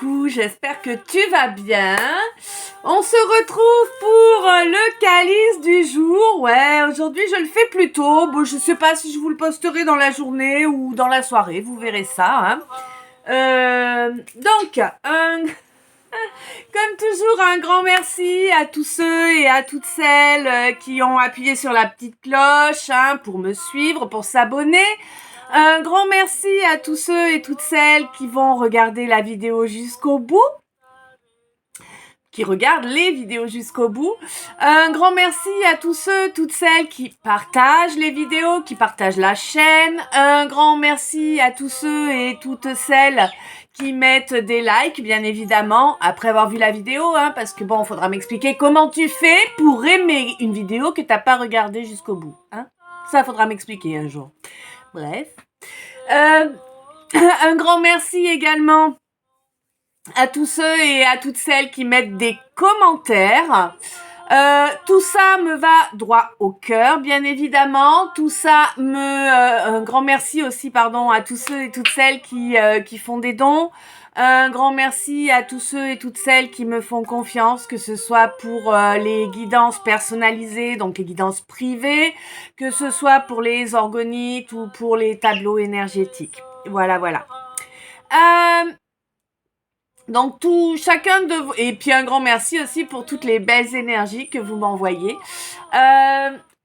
Coucou, j'espère que tu vas bien. On se retrouve pour le calice du jour. Ouais, aujourd'hui je le fais plus tôt. Bon, je sais pas si je vous le posterai dans la journée ou dans la soirée, vous verrez ça. Donc, comme toujours, un grand merci à tous ceux et à toutes celles qui ont appuyé sur la petite cloche pour me suivre, pour s'abonner. Un grand merci à tous ceux et toutes celles qui vont regarder la vidéo jusqu'au bout, qui regardent les vidéos jusqu'au bout. Un grand merci à tous ceux, toutes celles qui partagent les vidéos, qui partagent la chaîne. Un grand merci à tous ceux et toutes celles qui mettent des likes, bien évidemment, après avoir vu la vidéo, parce que bon, il faudra m'expliquer comment tu fais pour aimer une vidéo que t'as pas regardée jusqu'au bout. Ça, faudra m'expliquer un jour. Bref. Un grand merci également à tous ceux et à toutes celles qui mettent des commentaires. Tout ça me va droit au cœur, bien évidemment. Tout ça un grand merci aussi, à tous ceux et toutes celles qui font des dons. Un grand merci à tous ceux et toutes celles qui me font confiance, que ce soit pour les guidances personnalisées, donc les guidances privées, que ce soit pour les orgonites ou pour les tableaux énergétiques. Voilà. Donc chacun de vous, et puis un grand merci aussi pour toutes les belles énergies que vous m'envoyez.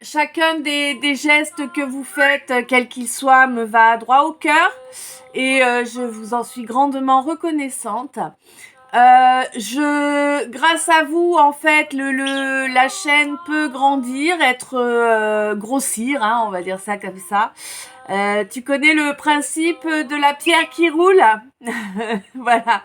Chacun des gestes que vous faites, quels qu'ils soient, me va droit au cœur et je vous en suis grandement reconnaissante. Grâce à vous, en fait, la chaîne peut grandir, grossir, on va dire ça comme ça. Tu connais le principe de la pierre qui roule? Voilà.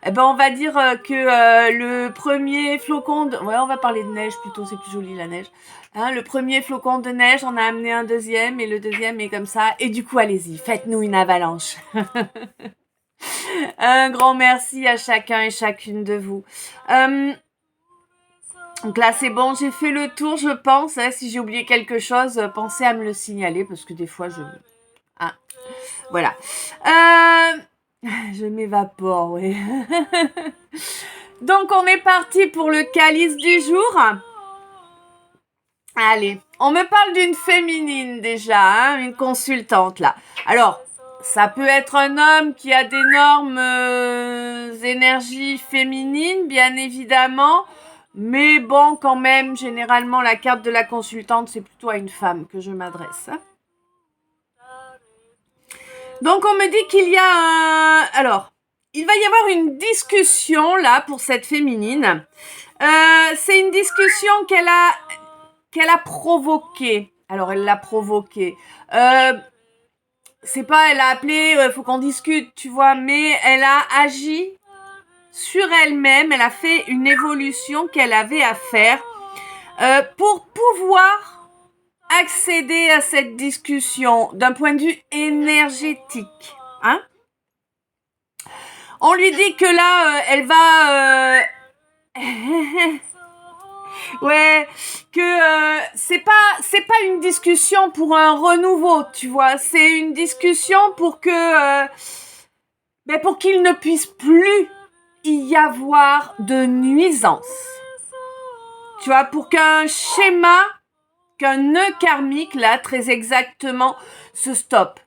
Eh ben, on va dire que le premier flocon on va parler de neige plutôt, c'est plus joli la neige. Le premier flocon de neige, on a amené un deuxième et le deuxième est comme ça. Et du coup, allez-y, faites-nous une avalanche. Un grand merci à chacun et chacune de vous. Donc là, c'est bon, j'ai fait le tour, je pense. Si j'ai oublié quelque chose, pensez à me le signaler parce que des fois, voilà. Je m'évapore, oui. Donc, on est parti pour le calice du jour. Allez, on me parle d'une féminine déjà, une consultante là. Alors, ça peut être un homme qui a d'énormes énergies féminines, bien évidemment. Mais bon, quand même, généralement, la carte de la consultante, c'est plutôt à une femme que je m'adresse. Donc, on me dit qu'il y a Alors, il va y avoir une discussion, là, pour cette féminine. C'est une discussion qu'elle a provoquée. Alors, elle l'a provoquée. C'est pas, elle a appelé, faut qu'on discute, tu vois, mais elle a agi sur elle-même. Elle a fait une évolution qu'elle avait à faire pour pouvoir accéder à cette discussion d'un point de vue énergétique. On lui dit que là, elle va... ouais, que c'est pas une discussion pour un renouveau, tu vois. C'est une discussion pour que... pour qu'il ne puisse plus y avoir de nuisance. Tu vois, pour qu'un nœud karmique, là, très exactement, se stoppe.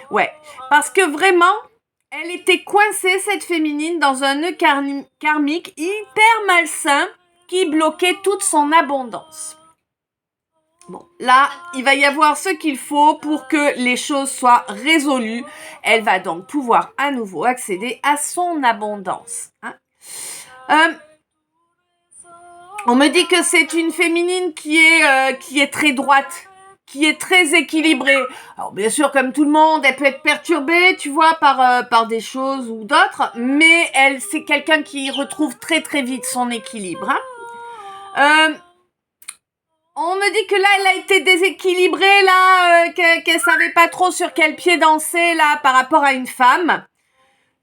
Ouais. Parce que vraiment, elle était coincée, cette féminine, dans un nœud karmique hyper malsain qui bloquait toute son abondance. Bon, là, il va y avoir ce qu'il faut pour que les choses soient résolues. Elle va donc pouvoir à nouveau accéder à son abondance. On me dit que c'est une féminine qui est très droite, qui est très équilibrée. Alors bien sûr, comme tout le monde, elle peut être perturbée, tu vois, par des choses ou d'autres, mais c'est quelqu'un qui retrouve très très vite son équilibre. On me dit que là, elle a été déséquilibrée, là, qu'elle savait pas trop sur quel pied danser, là, par rapport à une femme.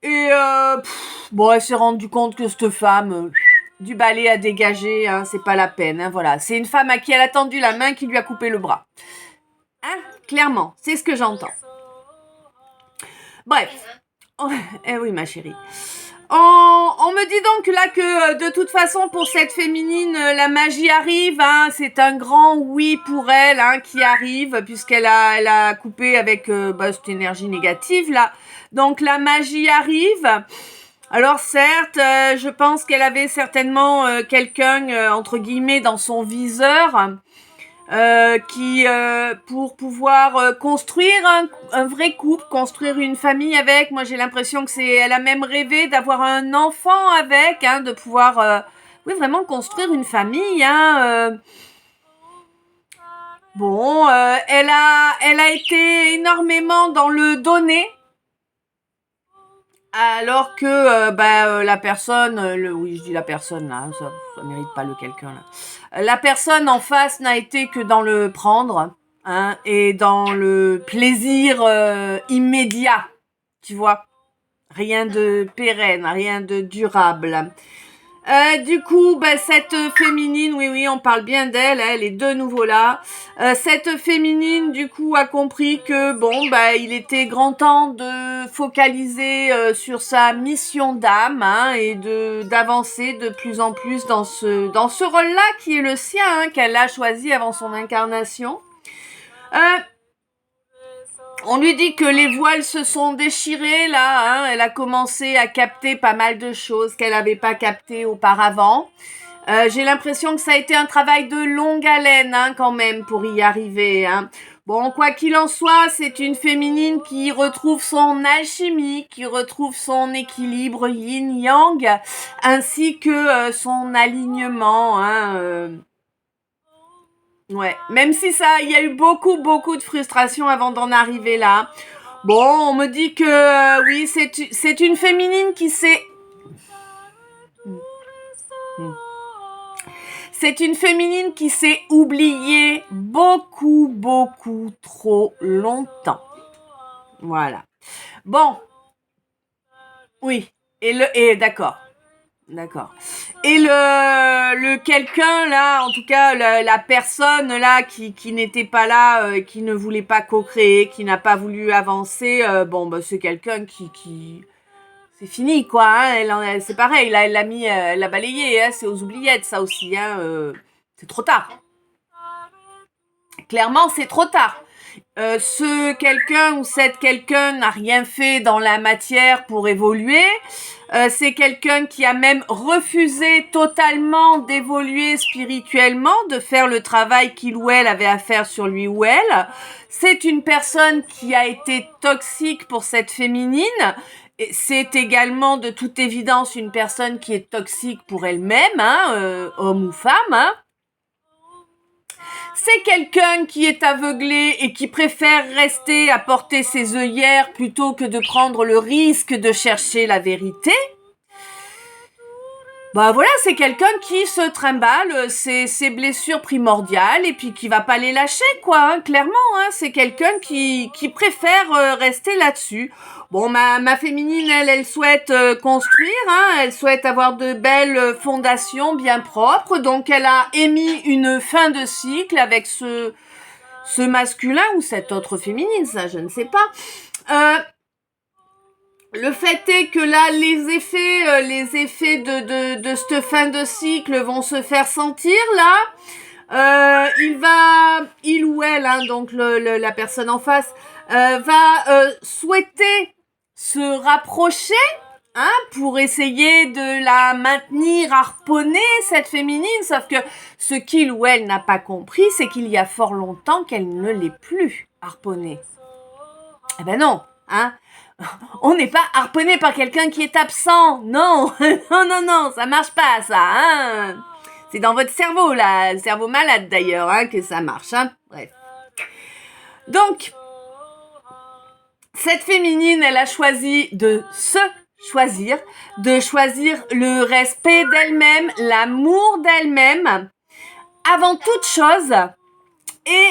Et elle s'est rendue compte que cette femme... du balai à dégager, c'est pas la peine, voilà. C'est une femme à qui elle a tendu la main qui lui a coupé le bras. Clairement, c'est ce que j'entends. Bref. Eh oui, ma chérie. On me dit donc là que de toute façon pour cette féminine la magie arrive, hein, c'est un grand oui pour elle hein, qui arrive puisqu'elle a coupé avec cette énergie négative là. Donc la magie arrive. Alors certes, je pense qu'elle avait certainement quelqu'un entre guillemets dans son viseur. Qui pour pouvoir construire un vrai couple, construire une famille avec. Moi, j'ai l'impression que elle a même rêvé d'avoir un enfant avec, hein, de pouvoir, oui, vraiment construire une famille. Hein, Bon, elle a été énormément dans le donner. Alors que la personne, oui je dis la personne là, ça mérite pas le quelqu'un là. La personne en face n'a été que dans le prendre, hein, et dans le plaisir immédiat, tu vois. Rien de pérenne, rien de durable. Du coup, cette féminine, oui, on parle bien d'elle, elle est de nouveau là. Cette féminine, du coup, a compris que, il était grand temps de focaliser sur sa mission d'âme, hein, et d'avancer de plus en plus dans ce rôle-là qui est le sien, hein, qu'elle a choisi avant son incarnation. On lui dit que les voiles se sont déchirés là, hein. Elle a commencé à capter pas mal de choses qu'elle n'avait pas captées auparavant. J'ai l'impression que ça a été un travail de longue haleine hein, quand même pour y arriver. Hein. Bon, quoi qu'il en soit, c'est une féminine qui retrouve son alchimie, qui retrouve son équilibre yin-yang, ainsi que son alignement. Hein, Ouais, même si il y a eu beaucoup de frustration avant d'en arriver là. Bon, on me dit que oui, c'est une féminine qui s'est... C'est une féminine qui s'est oubliée beaucoup trop longtemps. Voilà. Bon. Oui. Et d'accord. D'accord. Et le quelqu'un là, en tout cas la personne là qui n'était pas là, qui ne voulait pas co-créer, qui n'a pas voulu avancer, c'est quelqu'un qui c'est fini quoi. Hein, c'est pareil, là, elle l'a balayé, hein, c'est aux oubliettes ça aussi. Hein, c'est trop tard. Clairement, c'est trop tard. Ce quelqu'un ou cette quelqu'un n'a rien fait dans la matière pour évoluer. C'est quelqu'un qui a même refusé totalement d'évoluer spirituellement, de faire le travail qu'il ou elle avait à faire sur lui ou elle. C'est une personne qui a été toxique pour cette féminine. Et c'est également de toute évidence une personne qui est toxique pour elle-même, hein, homme ou femme. Hein. C'est quelqu'un qui est aveuglé et qui préfère rester à porter ses œillères plutôt que de prendre le risque de chercher la vérité. Voilà, c'est quelqu'un qui se trimballe ses blessures primordiales et puis qui va pas les lâcher, quoi, hein, clairement. Hein, c'est quelqu'un qui préfère rester là-dessus. Bon, ma féminine, elle souhaite construire, hein, elle souhaite avoir de belles fondations bien propres. Donc, elle a émis une fin de cycle avec ce masculin ou cette autre féminine, ça, je ne sais pas. Le fait est que là, les effets de cette fin de cycle vont se faire sentir là. Il ou elle, hein, donc la personne en face, va souhaiter se rapprocher, hein, pour essayer de la maintenir harponnée, cette féminine. Sauf que ce qu'il ou elle n'a pas compris, c'est qu'il y a fort longtemps qu'elle ne l'est plus harponnée. Eh ben non, hein. On n'est pas harponné par quelqu'un qui est absent. Non, non, ça marche pas, ça. Hein. C'est dans votre cerveau, là, le cerveau malade d'ailleurs, hein, que ça marche. Hein. Bref. Donc, cette féminine, elle a choisi de se choisir, de choisir le respect d'elle-même, l'amour d'elle-même, avant toute chose. Et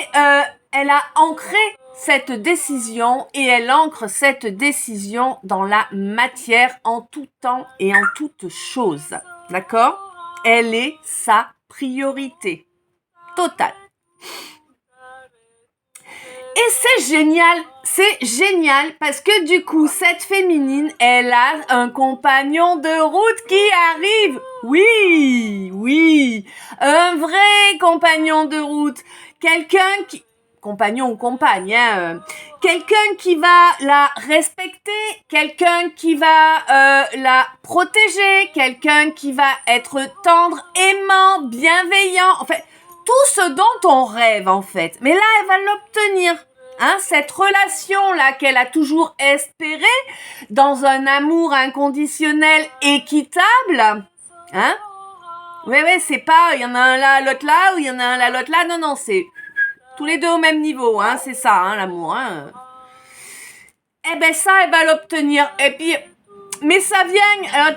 elle a ancré cette décision et elle ancre cette décision dans la matière en tout temps et en toute chose. D'accord ? Elle est sa priorité totale. Et c'est génial parce que du coup, cette féminine, elle a un compagnon de route qui arrive. Oui, oui, un vrai compagnon de route. Quelqu'un qui, compagnon ou compagne, hein, quelqu'un qui va la respecter, quelqu'un qui va la protéger, quelqu'un qui va être tendre, aimant, bienveillant, en fait, tout ce dont on rêve en fait. Mais là, elle va l'obtenir. Hein, cette relation-là qu'elle a toujours espérée dans un amour inconditionnel équitable. Hein? Ouais, c'est pas il y en a un là, l'autre là, ou il y en a un là, l'autre là. Non, c'est tous les deux au même niveau. Hein, c'est ça, hein, l'amour. Hein. Eh ben ça, elle va l'obtenir. Et puis, mais ça vient...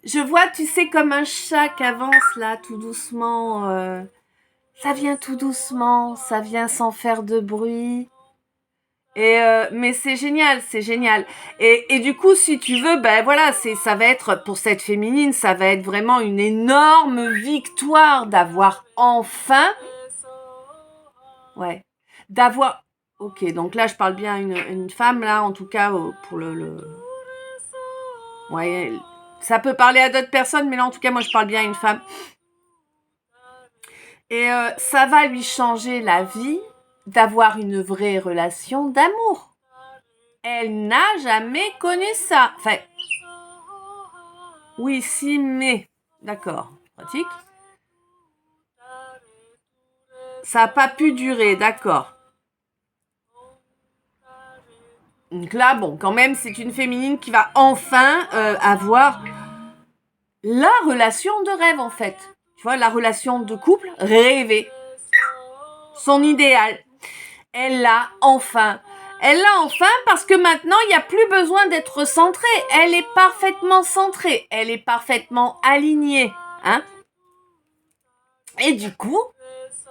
Je vois, tu sais, comme un chat qui avance là, tout doucement. Ça vient tout doucement, ça vient sans faire de bruit. Mais c'est génial, c'est génial. Et du coup, si tu veux, ben voilà, ça va être, pour cette féminine, ça va être vraiment une énorme victoire d'avoir enfin... Ouais. D'avoir... Ok, donc là, je parle bien à une femme, là, en tout cas, pour le... Ouais, ça peut parler à d'autres personnes, mais là, en tout cas, moi, je parle bien à une femme. Et ça va lui changer la vie d'avoir une vraie relation d'amour. Elle n'a jamais connu ça. Enfin, oui, si, mais... D'accord, pratique. Ça n'a pas pu durer, d'accord. Donc là, bon, quand même, c'est une féminine qui va enfin avoir la relation de rêve, en fait. Tu vois, la relation de couple rêvée. Son idéal. Elle l'a enfin. Elle l'a enfin parce que maintenant, il n'y a plus besoin d'être centrée. Elle est parfaitement centrée. Elle est parfaitement alignée. Hein? Et du coup,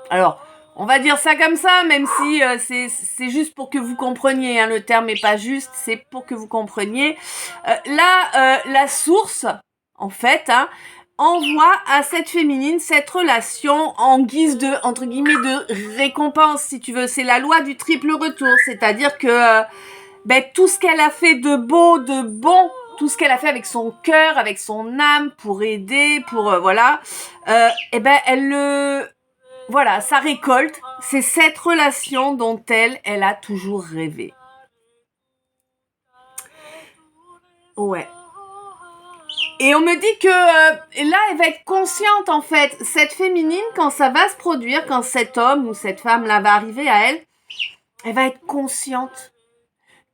alors, on va dire ça comme ça, même si c'est juste pour que vous compreniez. Hein, le terme n'est pas juste, c'est pour que vous compreniez. La source, en fait, hein, envoie à cette féminine cette relation en guise de, entre guillemets, de récompense, si tu veux. C'est la loi du triple retour, c'est-à-dire que tout ce qu'elle a fait de beau, de bon, tout ce qu'elle a fait avec son cœur, avec son âme, pour aider, pour, elle le... Voilà, sa récolte, c'est cette relation dont elle a toujours rêvé. Ouais. Et on me dit que là, elle va être consciente, en fait. Cette féminine, quand ça va se produire, quand cet homme ou cette femme-là va arriver à elle, elle va être consciente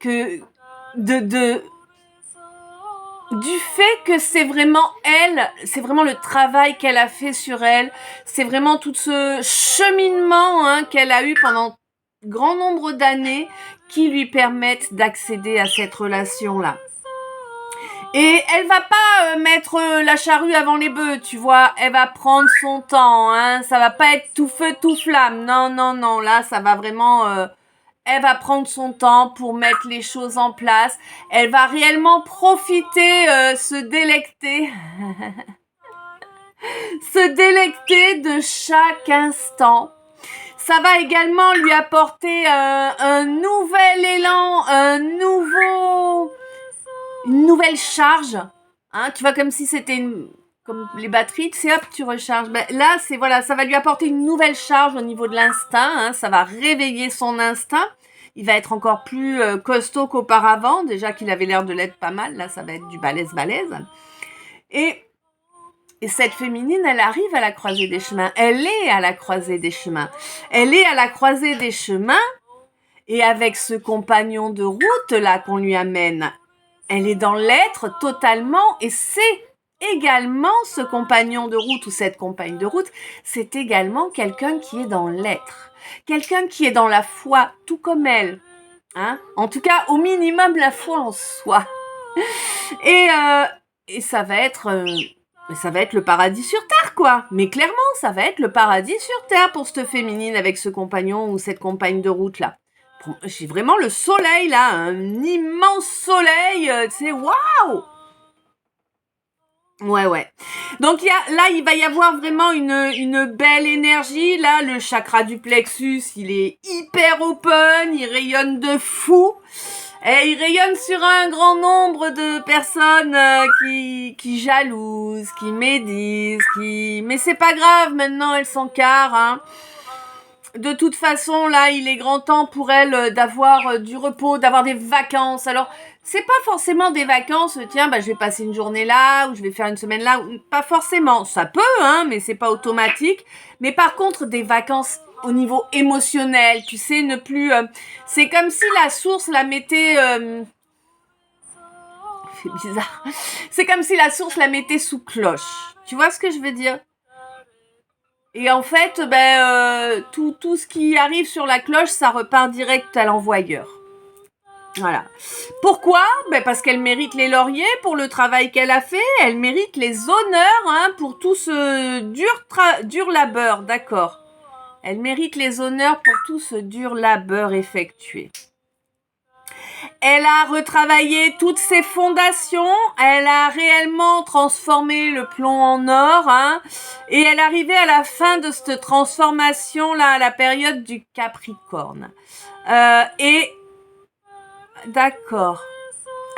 que du fait que c'est vraiment elle, c'est vraiment le travail qu'elle a fait sur elle, c'est vraiment tout ce cheminement qu'elle a eu pendant grand nombre d'années qui lui permettent d'accéder à cette relation-là. Et elle va pas mettre la charrue avant les bœufs, tu vois. Elle va prendre son temps, hein. Ça va pas être tout feu, tout flamme. Non. Là, ça va vraiment... elle va prendre son temps pour mettre les choses en place. Elle va réellement profiter, se délecter. Se délecter de chaque instant. Ça va également lui apporter un nouvel élan, une nouvelle charge, hein, tu vois, comme si c'était comme les batteries, tu sais, hop, tu recharges. Là, ça va lui apporter une nouvelle charge au niveau de l'instinct, hein, ça va réveiller son instinct. Il va être encore plus costaud qu'auparavant, déjà qu'il avait l'air de l'être pas mal, là, ça va être du balèze. Et cette féminine, elle arrive à la croisée des chemins. Elle est à la croisée des chemins. Elle est à la croisée des chemins, et avec ce compagnon de route, là, qu'on lui amène, elle est dans l'être totalement, et c'est également ce compagnon de route ou cette compagne de route, c'est également quelqu'un qui est dans l'être, quelqu'un qui est dans la foi, tout comme elle, hein. En tout cas, au minimum, la foi en soi. Et ça va être le paradis sur terre, quoi. Mais clairement, ça va être le paradis sur terre pour cette féminine avec ce compagnon ou cette compagne de route là. J'ai vraiment le soleil là, un immense soleil, tu sais, waouh! Ouais, ouais. Donc là, il va y avoir vraiment une belle énergie. Là, le chakra du plexus, il est hyper open, il rayonne de fou. Et il rayonne sur un grand nombre de personnes qui jalousent, qui médisent, Mais c'est pas grave, maintenant elles s'encarent, hein. De toute façon, là, il est grand temps pour elle d'avoir du repos, d'avoir des vacances. Alors, c'est pas forcément des vacances, tiens, je vais passer une journée là, ou je vais faire une semaine là, pas forcément. Ça peut, hein, mais c'est pas automatique. Mais par contre, des vacances au niveau émotionnel, tu sais, ne plus... c'est comme si la source la mettait... c'est bizarre. C'est comme si la source la mettait sous cloche. Tu vois ce que je veux dire ? Et en fait, tout ce qui arrive sur la cloche, ça repart direct à l'envoyeur. Voilà. Pourquoi ? Parce qu'elle mérite les lauriers pour le travail qu'elle a fait. Elle mérite les honneurs, hein, pour tout ce dur labeur. D'accord. Elle mérite les honneurs pour tout ce dur labeur effectué. Elle a retravaillé toutes ses fondations, elle a réellement transformé le plomb en or, hein, et elle arrivait à la fin de cette transformation-là, à la période du Capricorne. D'accord.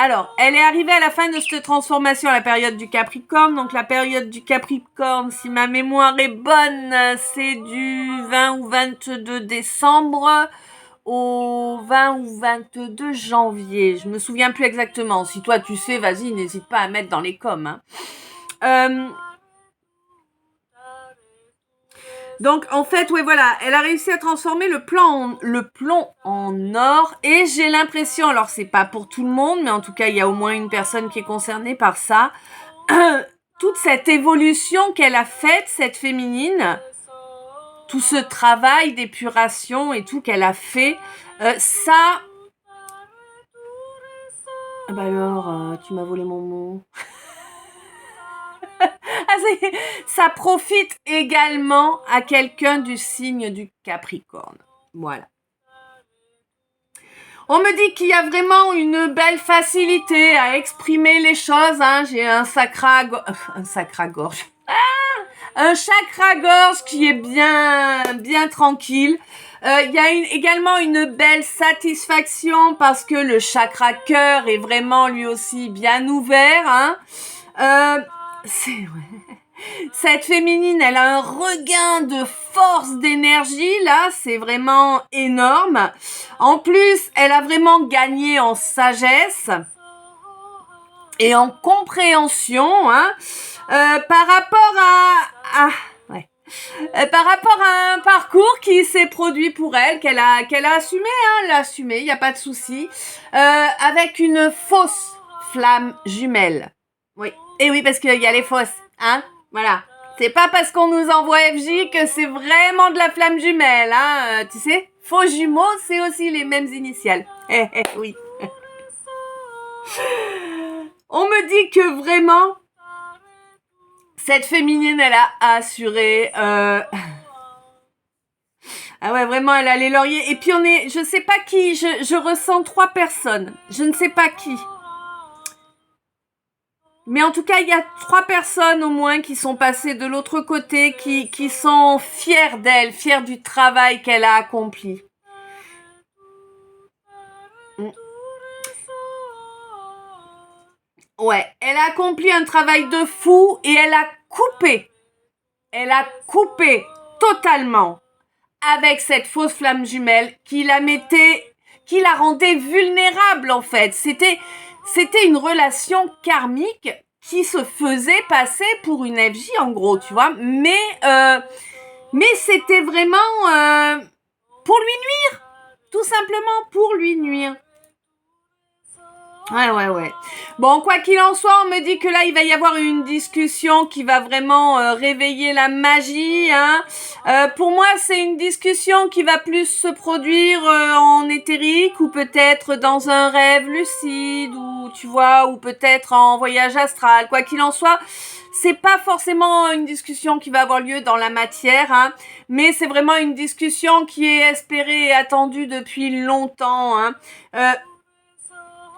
Alors, elle est arrivée à la fin de cette transformation à la période du Capricorne. Donc, la période du Capricorne, si ma mémoire est bonne, c'est du 20 ou 22 décembre au 20 ou 22 janvier. Je me souviens plus exactement. Si toi tu sais, vas-y, n'hésite pas à mettre dans les coms. Hein. Donc en fait, ouais, voilà, elle a réussi à transformer le plomb en or. Et j'ai l'impression, alors c'est pas pour tout le monde, mais en tout cas il y a au moins une personne qui est concernée par ça. Toute cette évolution qu'elle a faite, cette féminine, tout ce travail d'épuration et tout qu'elle a fait, ça... alors, tu m'as volé mon mot. Ça profite également à quelqu'un du signe du Capricorne. Voilà. On me dit qu'il y a vraiment une belle facilité à exprimer les choses. Hein. J'ai un sacra-gorge. Un chakra-gorge qui est bien tranquille. Il y a également une belle satisfaction parce que le chakra-cœur est vraiment lui aussi bien ouvert. Hein. Cette féminine, elle a un regain de force, d'énergie, là, c'est vraiment énorme. En plus, elle a vraiment gagné en sagesse et en compréhension, hein, par rapport par rapport à un parcours qui s'est produit pour elle, qu'elle a assumé, hein, elle l'a assumé, il n'y a pas de souci, avec une fausse flamme jumelle. Oui, et oui, parce qu'il y a les fausses, hein, voilà. C'est pas parce qu'on nous envoie FJ que c'est vraiment de la flamme jumelle, hein, tu sais. Faux jumeaux, c'est aussi les mêmes initiales. Oui. On me dit que vraiment, cette féminine, elle a assuré... Ah ouais, vraiment, elle a les lauriers. Et puis je sais pas qui, je ressens 3 personnes. Je ne sais pas qui. Mais en tout cas, il y a 3 personnes au moins qui sont passées de l'autre côté, qui sont fières d'elle, fières du travail qu'elle a accompli. Ouais, elle a accompli un travail de fou et elle a coupé totalement avec cette fausse flamme jumelle qui la rendait vulnérable en fait. C'était une relation karmique qui se faisait passer pour une FJ en gros, tu vois. Mais c'était vraiment pour lui nuire, tout simplement pour lui nuire. Ouais. Bon, quoi qu'il en soit, on me dit que là, il va y avoir une discussion qui va vraiment réveiller la magie. Hein. Pour moi, c'est une discussion qui va plus se produire en éthérique ou peut-être dans un rêve lucide ou tu vois, ou peut-être en voyage astral. Quoi qu'il en soit, c'est pas forcément une discussion qui va avoir lieu dans la matière, hein, mais c'est vraiment une discussion qui est espérée et attendue depuis longtemps. Hein.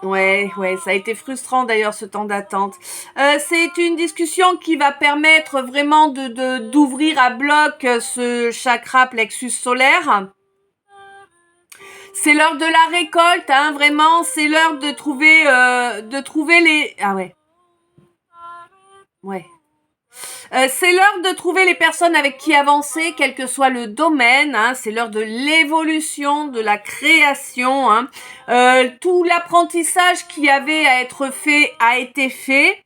Ouais, ouais, ça a été frustrant d'ailleurs ce temps d'attente. C'est une discussion qui va permettre vraiment d'ouvrir à bloc ce chakra plexus solaire. C'est l'heure de la récolte, hein, vraiment, c'est l'heure de trouver les... Ah ouais. Ouais. C'est l'heure de trouver les personnes avec qui avancer, quel que soit le domaine. Hein, c'est l'heure de l'évolution, de la création. Hein. Tout l'apprentissage qui avait à être fait a été fait.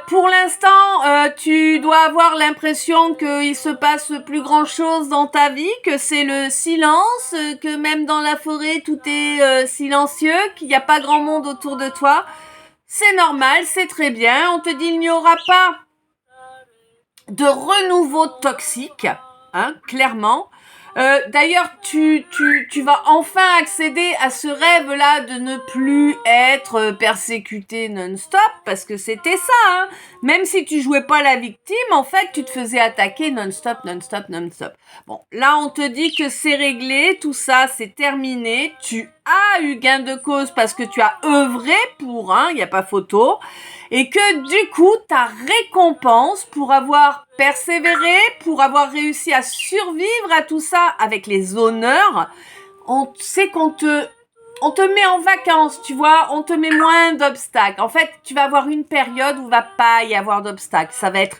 Pour l'instant, tu dois avoir l'impression qu'il se passe plus grand chose dans ta vie, que c'est le silence, que même dans la forêt tout est silencieux, qu'il n'y a pas grand monde autour de toi. C'est normal, c'est très bien. On te dit il n'y aura pas de renouveau toxique, hein, clairement. D'ailleurs, tu vas enfin accéder à ce rêve-là de ne plus être persécuté non-stop, parce que c'était ça, hein. Même si tu jouais pas la victime, en fait, tu te faisais attaquer non-stop, non-stop, non-stop. Bon, là, on te dit que c'est réglé, tout ça, c'est terminé. Tu as eu gain de cause parce que tu as œuvré pour, hein, il y a pas photo. Et que du coup, ta récompense pour avoir persévéré, pour avoir réussi à survivre à tout ça avec les honneurs, on sait qu'on te met en vacances, tu vois, on te met moins d'obstacles. En fait, tu vas avoir une période où il va pas y avoir d'obstacles. Ça va être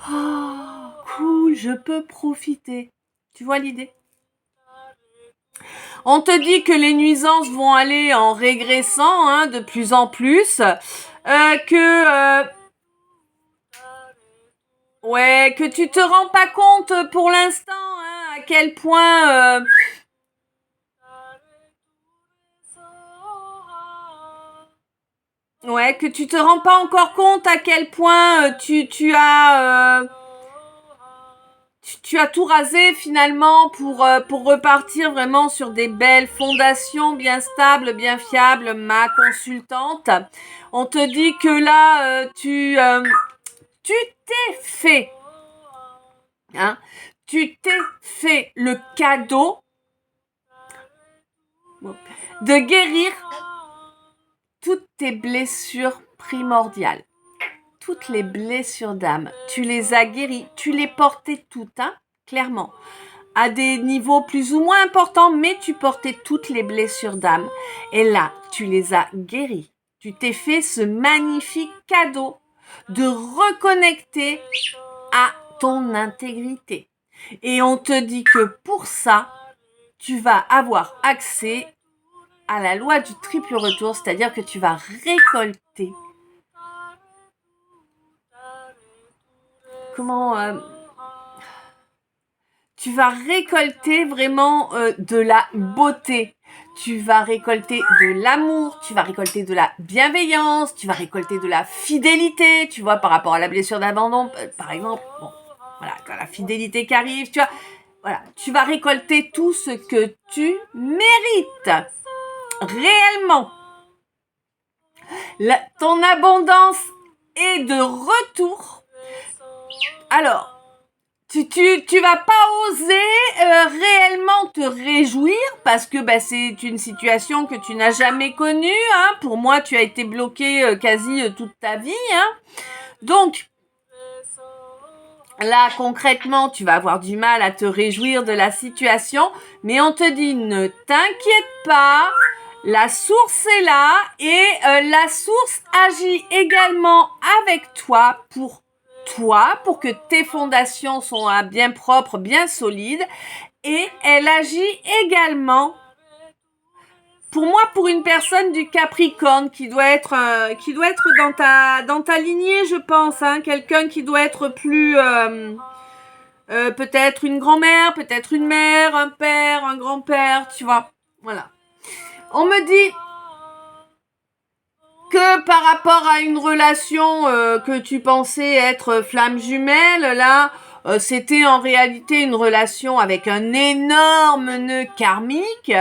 oh, cool, je peux profiter. Tu vois l'idée? On te dit que les nuisances vont aller en régressant, hein, de plus en plus. Que tu te rends pas compte pour l'instant, hein, à quel point que tu te rends pas encore compte à quel point tu as tout rasé finalement pour repartir vraiment sur des belles fondations bien stables, bien fiables, ma consultante. On te dit que là tu t'es fait, hein, tu t'es fait le cadeau de guérir toutes tes blessures primordiales. Toutes les blessures d'âme, tu les as guéries, tu les portais toutes, hein, clairement. À des niveaux plus ou moins importants, mais tu portais toutes les blessures d'âme. Et là, tu les as guéries. Tu t'es fait ce magnifique cadeau de reconnecter à ton intégrité. Et on te dit que pour ça, tu vas avoir accès à la loi du triple retour, c'est-à-dire que tu vas récolter. Tu vas récolter vraiment de la beauté. Tu vas récolter de l'amour, tu vas récolter de la bienveillance, tu vas récolter de la fidélité, tu vois, par rapport à la blessure d'abandon, par exemple. Bon, voilà, quand la fidélité qui arrive, tu vois, voilà, tu vas récolter tout ce que tu mérites réellement. Ton abondance est de retour. Alors, tu vas pas oser réellement te réjouir parce que c'est une situation que tu n'as jamais connue, hein. Pour moi, tu as été bloqué quasi toute ta vie, hein. Donc là, concrètement, tu vas avoir du mal à te réjouir de la situation, mais on te dit ne t'inquiète pas, la source est là et la source agit également avec toi pour que tes fondations soient bien propres, bien solides, et elle agit également pour moi, pour une personne du Capricorne qui doit être dans ta lignée, je pense, hein, quelqu'un qui doit être plus peut-être une grand-mère, peut-être une mère, un père, un grand-père, tu vois. Voilà. On me dit que par rapport à une relation que tu pensais être flamme jumelle, là, c'était en réalité une relation avec un énorme nœud karmique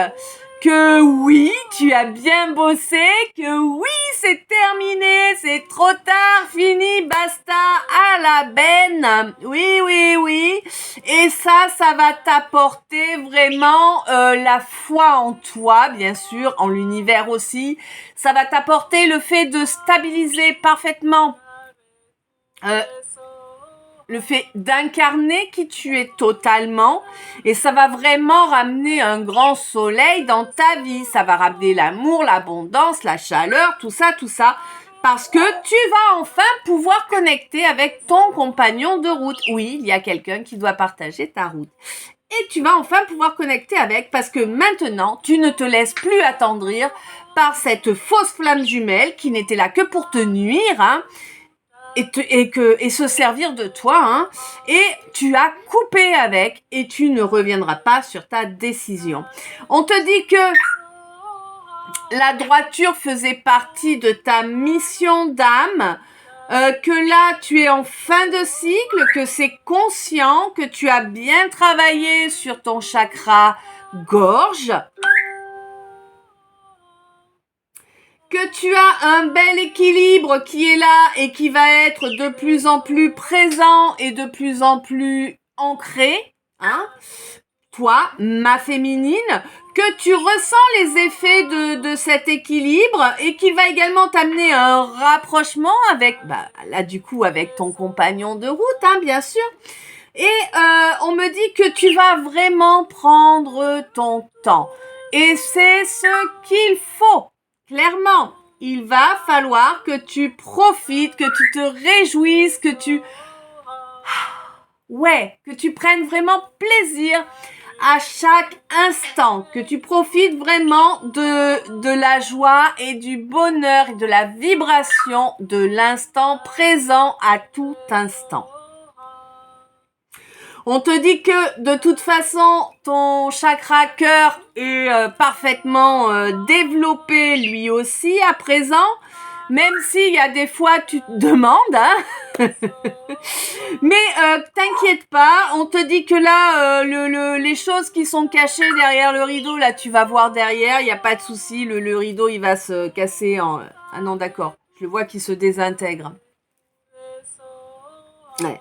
que oui, tu as bien bossé, que oui, c'est terminé, c'est trop tard, fini, basta, à la benne. Oui, oui, oui. Et ça va t'apporter vraiment la foi en toi, bien sûr, en l'univers aussi. Ça va t'apporter le fait de stabiliser parfaitement le fait d'incarner qui tu es totalement, et ça va vraiment ramener un grand soleil dans ta vie. Ça va ramener l'amour, l'abondance, la chaleur, tout ça, parce que tu vas enfin pouvoir connecter avec ton compagnon de route. Oui, il y a quelqu'un qui doit partager ta route. Et tu vas enfin pouvoir connecter avec, parce que maintenant, tu ne te laisses plus attendrir par cette fausse flamme jumelle qui n'était là que pour te nuire, hein, et se servir de toi, hein, et tu as coupé avec et tu ne reviendras pas sur ta décision. On te dit que la droiture faisait partie de ta mission d'âme, que là tu es en fin de cycle, que c'est conscient, que tu as bien travaillé sur ton chakra gorge, que tu as un bel équilibre qui est là et qui va être de plus en plus présent et de plus en plus ancré, hein, toi, ma féminine, que tu ressens les effets de cet équilibre et qui va également t'amener à un rapprochement avec, là du coup avec ton compagnon de route, hein, bien sûr. Et on me dit que tu vas vraiment prendre ton temps. Et c'est ce qu'il faut. Clairement, il va falloir que tu profites, que tu te réjouisses, que tu prennes vraiment plaisir à chaque instant, que tu profites vraiment de la joie et du bonheur et de la vibration de l'instant présent à tout instant. On te dit que de toute façon, ton chakra cœur est parfaitement développé lui aussi à présent, même s'il y a des fois tu te demandes, hein. Mais t'inquiète pas, on te dit que là, les choses qui sont cachées derrière le rideau, là tu vas voir derrière, il n'y a pas de souci, le rideau il va se casser en... Ah non d'accord, je le vois qui se désintègre. Ouais.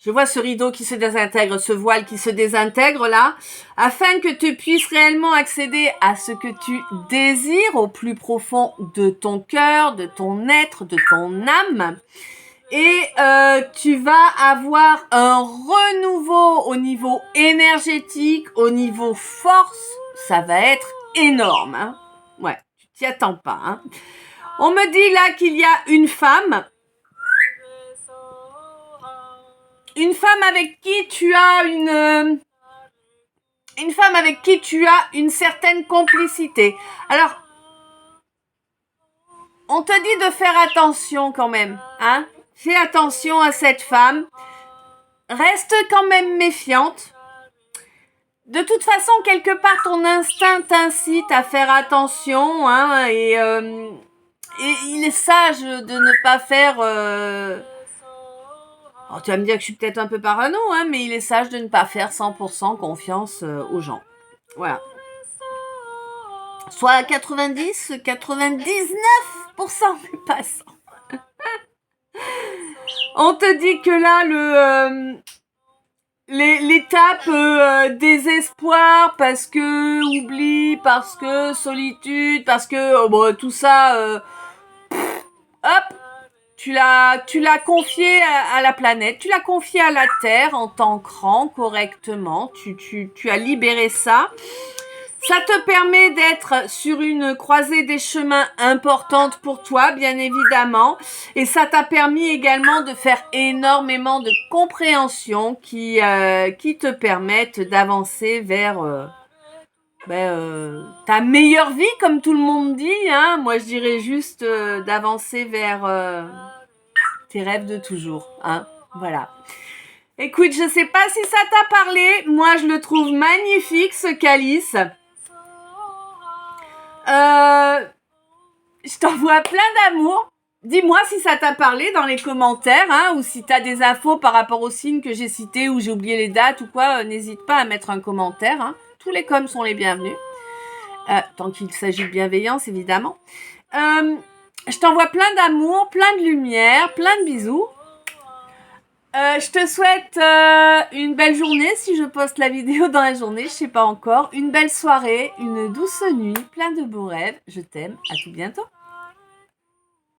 Je vois ce rideau qui se désintègre, ce voile qui se désintègre là, afin que tu puisses réellement accéder à ce que tu désires au plus profond de ton cœur, de ton être, de ton âme. Et tu vas avoir un renouveau au niveau énergétique, au niveau force. Ça va être énorme, hein. Ouais, tu t'y attends pas, hein. On me dit là qu'il y a une femme avec qui tu as une certaine complicité. Alors, on te dit de faire attention quand même, hein. Fais attention à cette femme. Reste quand même méfiante. De toute façon, quelque part, ton instinct t'incite à faire attention, hein, et il est sage de ne pas faire... Alors, tu vas me dire que je suis peut-être un peu parano, hein, mais il est sage de ne pas faire 100% confiance aux gens. Voilà. Soit 90, 99%, mais pas 100. On te dit que là, l'étape désespoir, parce que oubli, parce que solitude, parce que tout ça, hop, tu l'as confié à la planète, tu l'as confié à la Terre en t'ancrant correctement, tu as libéré ça. Ça te permet d'être sur une croisée des chemins importante pour toi, bien évidemment. Et ça t'a permis également de faire énormément de compréhension qui te permettent d'avancer vers ta meilleure vie, comme tout le monde dit, hein. Moi, je dirais juste d'avancer vers tes rêves de toujours, hein. Voilà. Écoute, je sais pas si ça t'a parlé. Moi, je le trouve magnifique, ce calice. Je t'envoie plein d'amour. Dis-moi si ça t'a parlé dans les commentaires, hein, ou si t'as des infos par rapport aux signes que j'ai cités ou j'ai oublié les dates ou quoi, n'hésite pas à mettre un commentaire, hein. Tous les coms sont les bienvenus. tant qu'il s'agit de bienveillance, évidemment. Je t'envoie plein d'amour, plein de lumière, plein de bisous. Je te souhaite une belle journée si je poste la vidéo dans la journée, je sais pas encore. Une belle soirée, une douce nuit, plein de beaux rêves. Je t'aime, à tout bientôt.